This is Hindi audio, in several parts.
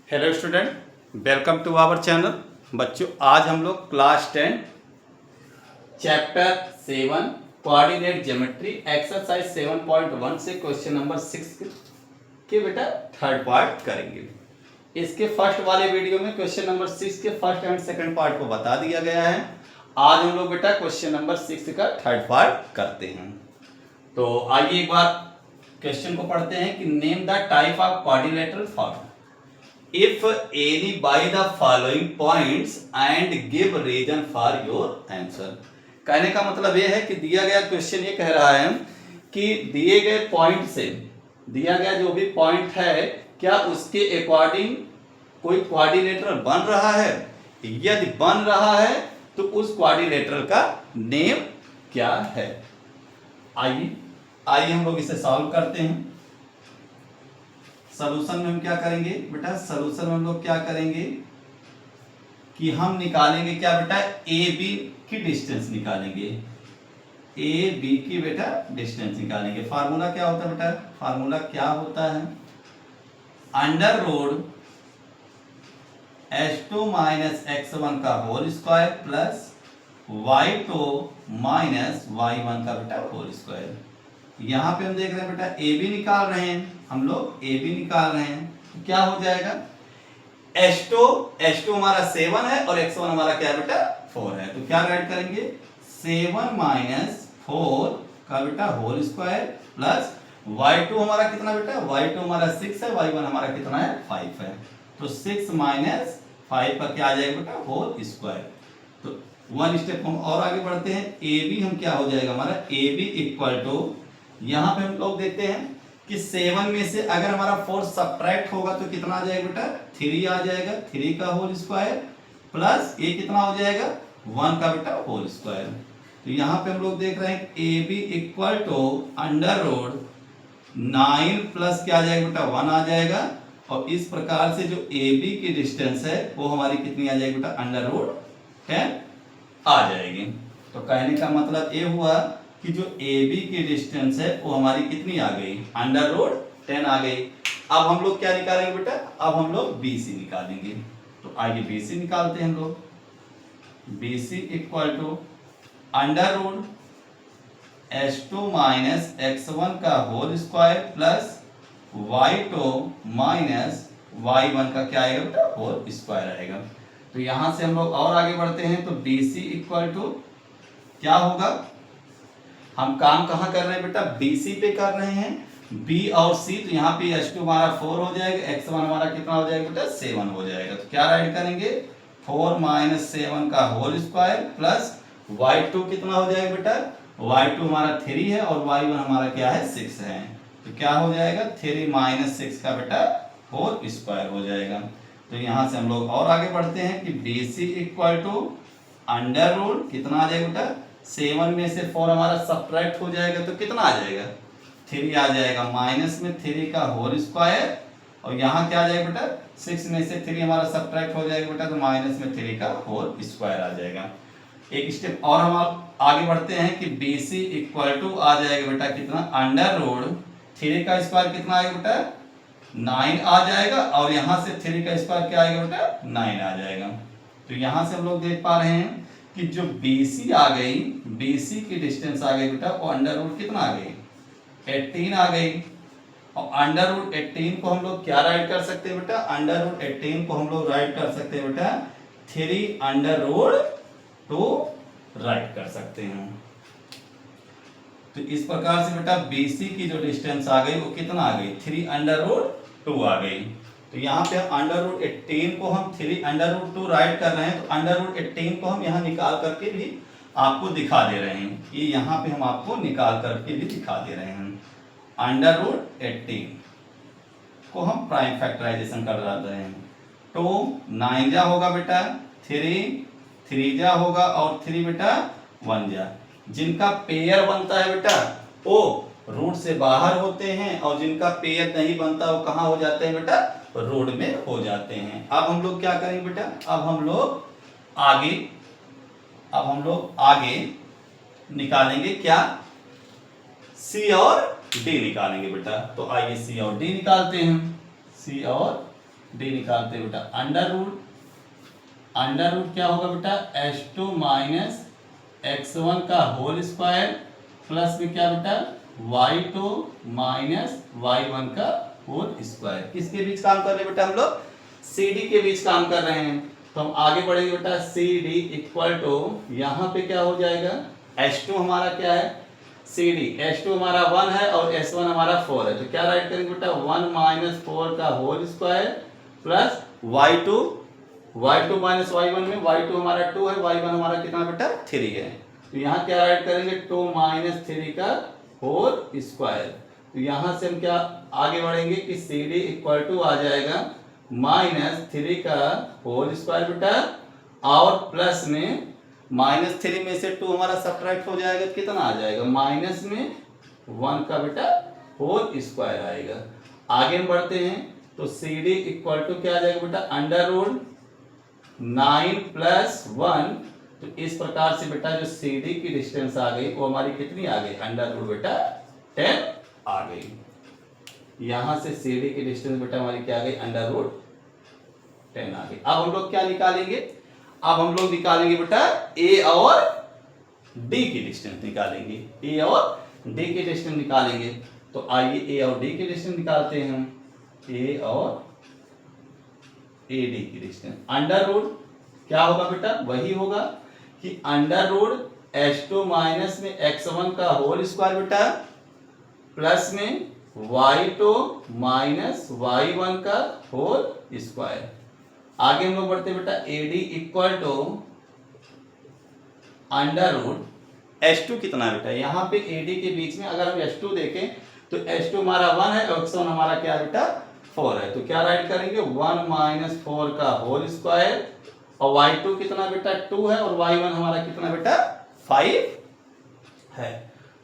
Hello student, welcome to our channel. बच्चों, आज हम लोग class 10 chapter 7 coordinate geometry exercise 7.1 से क्वेश्चन नंबर 6 के बेटा थर्ड पार्ट करेंगे। इसके फर्स्ट वाले वीडियो में क्वेश्चन नंबर 6 के फर्स्ट एंड सेकंड पार्ट को बता दिया गया है। आज हम लोग बेटा क्वेश्चन नंबर 6 का थर्ड पार्ट करते हैं। तो आइए एक बार क्वेश्चन को पढ़ते हैं कि name the type of quadrilateral form if any by the following points and give reason for your answer। कहने का मतलब यह है कि दिया गया क्वेश्चन ये कह रहा है कि दिए गए पॉइंट से दिया गया जो भी पॉइंट है क्या उसके अकॉर्डिंग कोई क्वाड्रिलेटरल बन रहा है। यदि बन रहा है तो उस क्वाड्रिलेटरल का नेम क्या है। आइए हम लोग इसे सॉल्व करते हैं। सॉल्यूशन में हम क्या करेंगे बेटा, सॉल्यूशन में हम लोग क्या करेंगे कि हम निकालेंगे क्या बेटा, ए बी की डिस्टेंस निकालेंगे। ए बी की बेटा डिस्टेंस निकालेंगे। फार्मूला क्या होता है बेटा, फार्मूला क्या होता है, under root h2 minus x1 का whole square plus y2 minus y1 का बेटा होल स्क्वायर। यहां पे हम देख रहे हैं बेटा ए बी निकाल रहे हैं, हम लोग ए बी निकाल रहे हैं तो क्या हो जाएगा, h2 हमारा 7 है और x1 हमारा क्या है बेटा 4 है। तो क्या राइट करेंगे, 7 माइनस 4 का बेटा होल स्क्वायर प्लस y2 हमारा कितना बेटा, y2 हमारा 6 है, y1 हमारा कितना है 5 है। तो 6 माइनस 5 का क्या आ जाएगा बेटा होल स्क्वायर। तो वन स्टेप हम और आगे बढ़ते हैं। ए बी हम क्या हो जाएगा हमारा, ए बी इक्वल टू, यहां पे हम लोग देखते हैं कि 7 में से अगर हमारा 4 सब्ट्रैक्ट होगा तो कितना आ जाएगा बेटा, 3 आ जाएगा, 3 का होल स्क्वायर प्लस ये कितना हो जाएगा 1 का बेटा होल स्क्वायर। तो यहां पे हम लोग देख रहे हैं A B equal to under root 9 plus क्या आ जाएगा बेटा 1 आ जाएगा। और इस प्रकार से जो ए बी की डिस्टेंस है वो हमारी कितनी आ जाएगी बेटा, अंडर रूट 10 आ जाएगी। तो कहने का मतलब ये हुआ कि जो ए बी की डिस्टेंस है वो हमारी कितनी आ गई, अंडर रूट 10 आ गई। अब हम लोग क्या निकालेंगे बेटा, अब हम लोग बी सी निकालेंगे। तो आइए बी सी निकालते हैं हम लोग। B C equal to under root h2 minus x1 का whole square plus y2 minus y1 का क्या आएगा बेटा होल स्क्वायर आएगा। तो यहां से हम लोग और आगे बढ़ते हैं। तो बी सी इक्वल टू क्या होगा, हम काम कहाँ कर रहे हैं बेटा, BC पे कर रहे हैं, B और C। तो यहाँ पे h2 हमारा 4 हो जाएगा, x1 हमारा कितना हो जाएगा बेटा 7 हो जाएगा। तो क्या राइट करेंगे, 4 माइनस 7 का होल स्क्वायर प्लस y2 कितना हो जाएगा बेटा, y2 हमारा 3 है और y1 हमारा क्या है 6 है। तो क्या हो जाएगा 3 माइनस 6 का बेटा होल स्क्वायर हो जाएगा। तो यहाँ से हम लोग और आगे बढ़ते हैं कि BC equal to under root कितना आ जाएगा बेटा, 7 में से 4 हमारा सब्ट्रैक्ट हो जाएगा तो कितना आ जाएगा 3 आ जाएगा, माइनस में 3 का होल स्क्वायर और यहाँ क्या आ जाएगा बेटा 6 में से 3 हमारा सब्ट्रैक्ट हो जाएगा बेटा, तो माइनस में 3 का होल स्क्वायर आ जाएगा। एक स्टेप और हम आगे बढ़ते हैं कि BC इक्वल टू आ जाएगा बेटा कितना, अंडर रूट 3 का स्क्वायर कितना आएगा बेटा 9 आ जाएगा और यहाँ से 3 का स्क्वायर क्या आएगा बेटा 9 आ जाएगा। तो यहाँ से हम लोग देख पा रहे हैं कि जो BC आ गई, BC की डिस्टेंस आ गई बेटा वो अंडर रूट कितना आ गई 18 आ गई। और अंडर रूट 18 को हम लोग क्या राइट कर सकते हैं बेटा, अंडर रूट 18 को हम लोग राइट कर सकते हैं बेटा 3 अंडर रूट 2 राइट कर सकते हैं। तो इस प्रकार से बेटा BC की जो डिस्टेंस आ गई वो कितना आ गई 3 अंडर रूट 2 आ गई। तो यहाँ पे अंडर रूट 18 को हम 3 अंडर रूट 2 राइट कर रहे हैं। तो अंडर रूट 18 को हम यहाँ निकाल करके भी आपको दिखा दे रहे हैं, ये यहाँ पे हम आपको निकाल करके भी दिखा दे रहे हैं। अंडर रूट 18 को हम प्राइम फैक्टराइजेशन कर रहे हैं। तो 9 जा होगा बेटा 3 जा होगा और 3 बेटा 1 जा। जिनका पेयर बनता है बेटा वो रूट से बाहर होते हैं और जिनका पेयर नहीं बनता वो कहाँ हो जाते हैं बेटा, रोड में हो जाते हैं। अब हम लोग क्या करेंगे बेटा, अब हम लोग आगे निकालेंगे क्या, C और D निकालेंगे बेटा। तो आइए C और D निकालते हैं। C और डी निकालते हैं बेटा। अंडर रूट क्या होगा बेटा, h2 माइनस x1 का होल स्क्वायर प्लस में क्या बेटा y2 माइनस y1 का होल स्क्वायर। किसके बीच काम कर रहे हैं बेटा हम लोग, CD के बीच काम कर रहे हैं। तो हम आगे बढ़ेंगे बेटा, CD इक्वल टू यहाँ पे क्या हो जाएगा, h2 हमारा क्या है, CD h2 हमारा 1 है और s1 हमारा 4 है। तो क्या राइट करेंगे बेटा, 1 माइनस 4 का whole square plus y2 minus y1 में y2 हमारा 2 है, y1 हमारा कितना बेटा 3 है। तो यहाँ क्या राइट करेंगे, 2 माइनस 3 का होल स्क्वायर। तो यहाँ से हम क्या आगे बढ़ेंगे कि CD इक्वल टू आ जाएगा -3 का होल स्क्वायर बेटा, और प्लस में -3 में से 2 हमारा सब्ट्रैक्ट हो जाएगा तो कितना आ जाएगा, माइनस में 1 का बेटा होल स्क्वायर आएगा। आगे हम बढ़ते हैं तो CD इक्वल टू क्या आ जाएगा बेटा, अंडर रूट 9 प्लस 1। तो इस प्रकार से बेटा जो CD की डिस्टेंस आ गई वो हमारी कितनी आ गई, अंडर रूट बेटा 10 आ गई। यहां से CD की डिस्टेंस बेटा हमारी क्या आ गई, अंडर रूट 10 आ गई। अब हम लोग क्या निकालेंगे, अब हम लोग निकालेंगे बेटा A और D की डिस्टेंस निकालेंगे, A और D की डिस्टेंस निकालेंगे। तो आइए A और D की डिस्टेंस निकालते हैं हम। A और AD की डिस्टेंस अंडर रूट क्या होगा बेटा, वही होगा कि अंडर रूट h2 माइनस में x1 का होल स्क्वायर बेटा प्लस में y2 माइनस y1 का होल स्क्वायर। आगे हम लोग बढ़ते बेटा, AD equal to under root h2 कितना बेटा, यहाँ पे AD के बीच में अगर हम h2 देखें तो h2 हमारा 1 है और x1 हमारा क्या बेटा 4 है। तो क्या राइट करेंगे, 1 माइनस 4 का होल स्क्वायर, और y2 कितना बेटा 2 है और y1 हमारा कितना बेटा 5 है।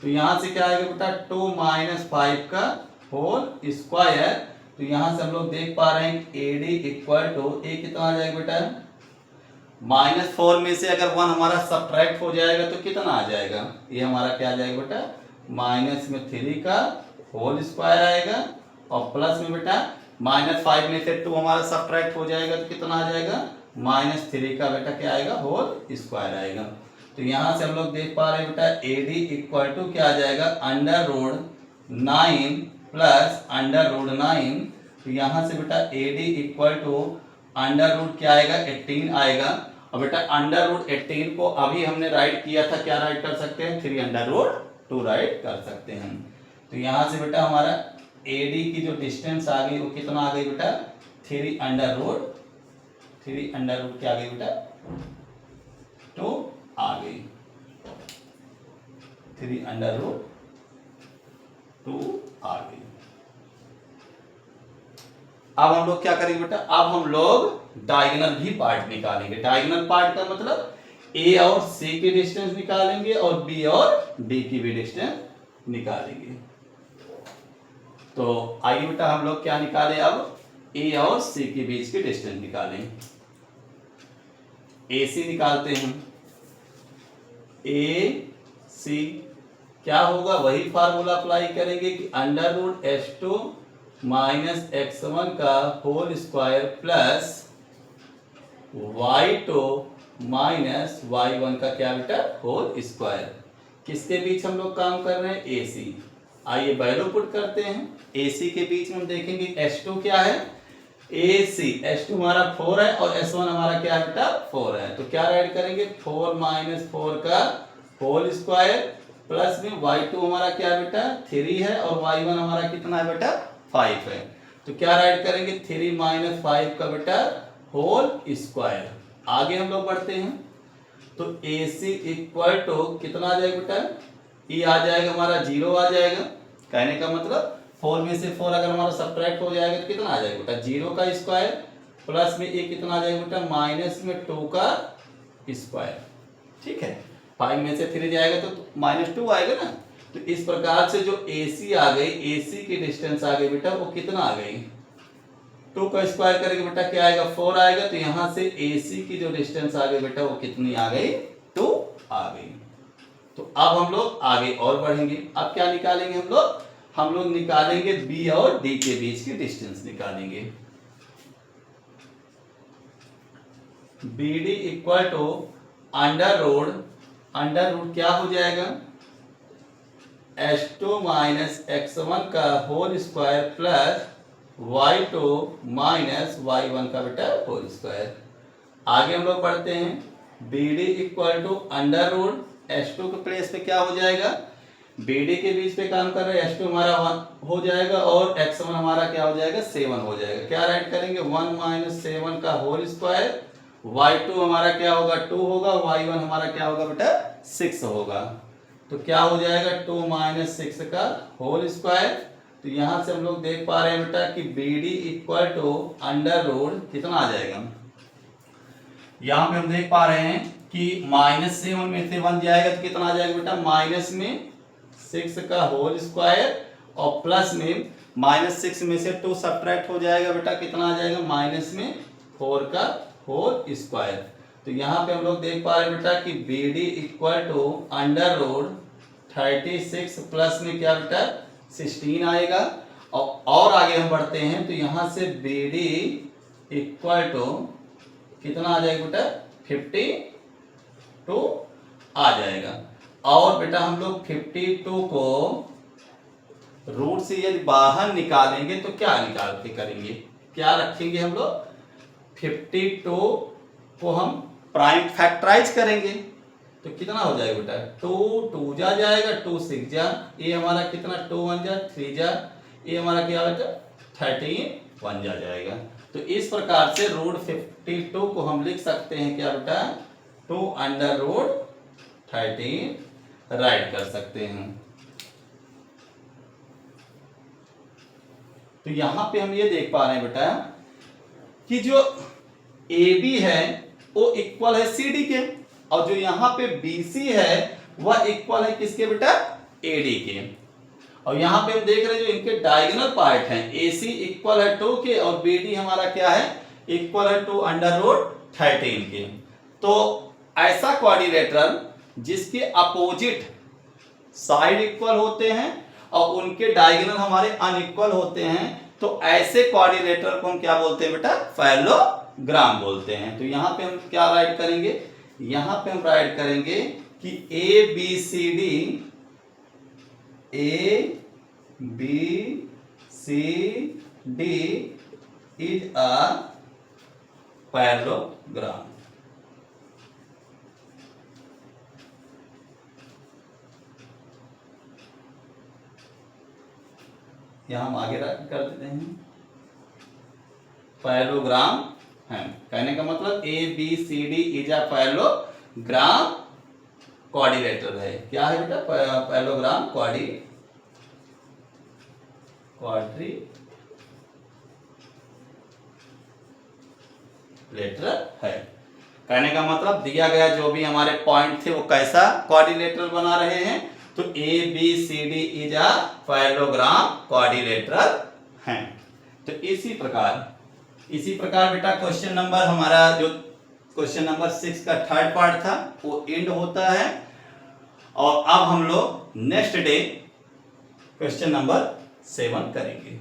तो यहां से क्या आएगा बेटा, 2 माइनस 5 का होल स्क्वायर। तो यहां से हम लोग देख पा रहे हैं कि AD इक्वल टू A कितना आ जाएगा बेटा, -4 में से अगर 1 हमारा सब्ट्रैक्ट हो जाएगा तो कितना आ जाएगा, ये हमारा क्या आ जाएगा बेटा, माइनस में 3 का होल स्क्वायर आएगा, और प्लस में बेटा -5 में से 2 हमारा सब्ट्रैक्ट हो जाएगा तो कितना आ जाएगा, -3 का बेटा क्या आएगा, होल स्क्वायर आएगा। तो यहां से हम लोग देख पा रहे हैं बेटा AD इक्वल टू क्या आ जाएगा, under root 9 plus under root 9। तो यहां से बेटा AD equal to under root क्या आएगा, 18 आएगा। और बेटा अंडर रूट 18 को अभी हमने राइट किया था, क्या राइट कर सकते हैं, 3 अंडर रूट 2 राइट कर सकते हैं। तो यहां से बेटा हमारा AD की जो डिस्टेंस आ गई वो कितना आ गई बेटा, 3 अंडर रूट क्या आ गई बेटा 2 आ गई, 3 अंडर रूट 2 आ गई। अब हम लोग क्या करेंगे बेटा, अब हम लोग डायगोनल भी पार्ट निकालेंगे। डायगोनल पार्ट का मतलब A और C की डिस्टेंस निकालेंगे और B और D की भी डिस्टेंस निकालेंगे। तो आइए बेटा हम लोग क्या निकालें, अब A और C के बीच की डिस्टेंस निकालें। AC निकालते हैं, AC क्या होगा, वही फार्मूला अप्लाई करेंगे कि under root h2 minus x1 का whole square plus y2 minus y1 का क्या बेटा होल स्क्वायर। किसके बीच हम लोग काम कर रहे हैं, AC। आइए वैल्यू पुट करते हैं। AC के बीच में हम देखेंगे h2 क्या है, AC h2 हमारा 4 है और s1 हमारा क्या है बेटा 4 है। तो क्या राइट करेंगे, 4 माइनस 4 का होल स्क्वायर प्लस में y2 हमारा क्या है बेटा 3 है और y1 हमारा कितना है बेटा 5 है। तो क्या राइट करेंगे, 3 माइनस 5 का बेटा होल स्क्वायर। आगे हम लोग बढ़ते हैं तो AC इक्वल टू कितना आ जाएगा बेटा, ये आ जाएगा हमारा 0 आ जाएगा। कहने का मतलब 4 में से 4 अगर हमारा सब्ट्रैक्ट हो जाएगा तो कितना आ जाएगा बेटा 0 का स्क्वायर प्लस में ये कितना आ जाएगा बेटा माइनस में 2 का स्क्वायर। ठीक है, 5 में से 3 जाएगा तो -2 आएगा ना। तो इस प्रकार से जो AC आ गई, AC की डिस्टेंस आ गई बेटा वो कितना आ गई, 2 का स्क्वायर करेंगे बेटा क्या आएगा 4 आएगा। तो यहां से AC की जो डिस्टेंस आ गई बेटा वो कितनी आ गई 2 आ गई। तो अब हम लोग आगे और बढ़ेंगे। अब क्या निकालेंगे हम लोग निकालेंगे B और D के बीच की डिस्टेंस निकालेंगे। B D equal to under root क्या हो जाएगा, h2 माइनस x1 का whole square plus y2 minus y1 का बेटा होल स्क्वायर। आगे हम लोग पढ़ते हैं B D equal to under root h2 के प्लेस पे क्या हो जाएगा, बी डी के बीच पे काम कर रहे हैं, h2 हमारा 1 हो जाएगा और x1 हमारा क्या हो जाएगा 7 हो जाएगा। क्या राइट करेंगे 1 माइनस 7 का होल स्क्वायर, y2 हमारा क्या होगा 2 होगा, y1 हमारा क्या होगा बेटा 6 होगा। तो क्या हो जाएगा 2 माइनस 6 का होल स्क्वायर। तो यहां से हम लोग देख पा रहे हैं बेटा कि B D equal to under root कितना आ जाएगा, यहां पे हम देख पा रहे हैं कि -7 में से 1 जाएगा तो कितना आ जाएगा बेटा, माइनस में 6 का होल स्क्वायर और प्लस में -6 में से 2 सब्ट्रैक्ट हो जाएगा बेटा, कितना आ जाएगा माइनस में 4 का होल स्क्वायर। तो यहाँ पे हम लोग देख पा रहे हैं बेटा कि B D equal to under root 36 plus में क्या बेटा 16 आएगा। और आगे हम बढ़ते हैं तो यहाँ से बी डी इक्वल टू कितना आ जाएगा बेटा 52 आ जाएगा। और बेटा हम लोग 52 को रूट से यदि बाहर निकालेंगे तो क्या निकाल के करेंगे, क्या रखेंगे हम लोग 52 को हम प्राइम फैक्टराइज करेंगे तो कितना हो जाएगा बेटा 2 जा जाएगा, 2 6 जा, ये हमारा कितना 2 1 जा 3 जा, ये हमारा क्या बेटा 13 1 जा जाएगा। तो इस प्रकार से रूट 52 को हम लिख सकते हैं क्या बेटा 2 अंडर रूट 13 राइट कर सकते हैं। तो यहां पे हम ये देख पा रहे हैं बेटा कि जो AB है वो इक्वल है CD के, और जो यहाँ पे BC है वह इक्वल है किसके बेटा AD के। और यहाँ पे हम देख रहे हैं जो इनके डायगोनल पार्ट हैं AC इक्वल है 2 के और BD हमारा क्या है इक्वल है 2 अंडर रूट 13 के। तो ऐसा क्वाड्रिलेटरल जिसके अपोजिट साइड इक्वल होते हैं और उनके डायगोनल हमारे अनइक्वल होते हैं, तो ऐसे क्वाड्रिलेटरल को हम क्या बोलते हैं बेटा पैरेललोग्राम बोलते हैं। तो यहाँ पे हम क्या राइट करेंगे, यहाँ पे हम राइट करेंगे कि A B C D is a parallelogram. यहां हम आगे कर देते हैं पैरेललोग्राम है, कहने का मतलब ABCD is a parallelogram quadrilateral है। क्या है बेटा पैरेललोग्राम क्वाड्रिलेटरल है। कहने का मतलब दिया गया जो भी हमारे पॉइंट थे वो कैसा क्वाड्रिलेटरल बना रहे हैं, तो ABCD is a parallelogram quadrilateral है। तो इसी प्रकार बेटा क्वेश्चन नंबर हमारा जो क्वेश्चन नंबर 6 का थर्ड पार्ट था वो एंड होता है। और अब हम लोग नेक्स्ट डे क्वेश्चन नंबर 7 करेंगे।